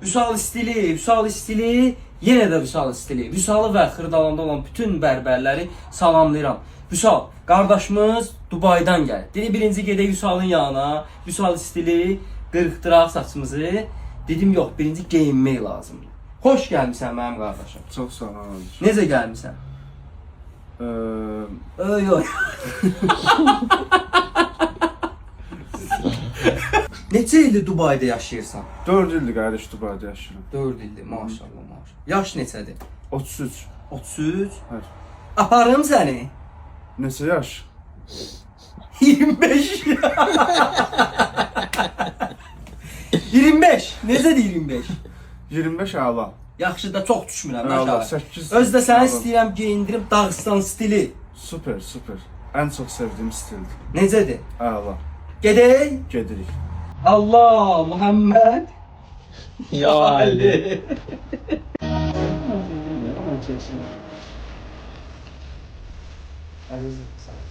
Vüsal stili, yenə də Vüsal stili. Vüsalı və Xırdalanda olan bütün bərbərləri salamlayıram. Vüsal, qardaşımız Dubaydan gəlir. Dedi birinci gedək Vüsalın yanına. Vüsal stili, qırxdıraq saçımızı. Dedim yox, birinci geyinmək lazımdır. Xoş gəlmisən mənim qardaşım. Çox sağ ol. Necə gəlmisən? Yox. Neçə ildir Dubayda yaşayırsan? 4 ildir qardaş Dubayda yaşayıram. 4 ildir, maşallah, maşallah. Yaş neçədir? 33. 33. Hayır. Aparım səni. Neçə yaş? 25. 25. Necədir 25? 25 əla. Yaxşı da çox düşmürəm Əla, aşağı. 8. Özdə səni istəyirəm geyindirim Dağıstan stili. Super, super. Ən çox sevdiyim stildir. Necədir? Əla. Gedək. Gedirik. Allah, Muhammed. Ya Ali. Əzizim, sağ ol.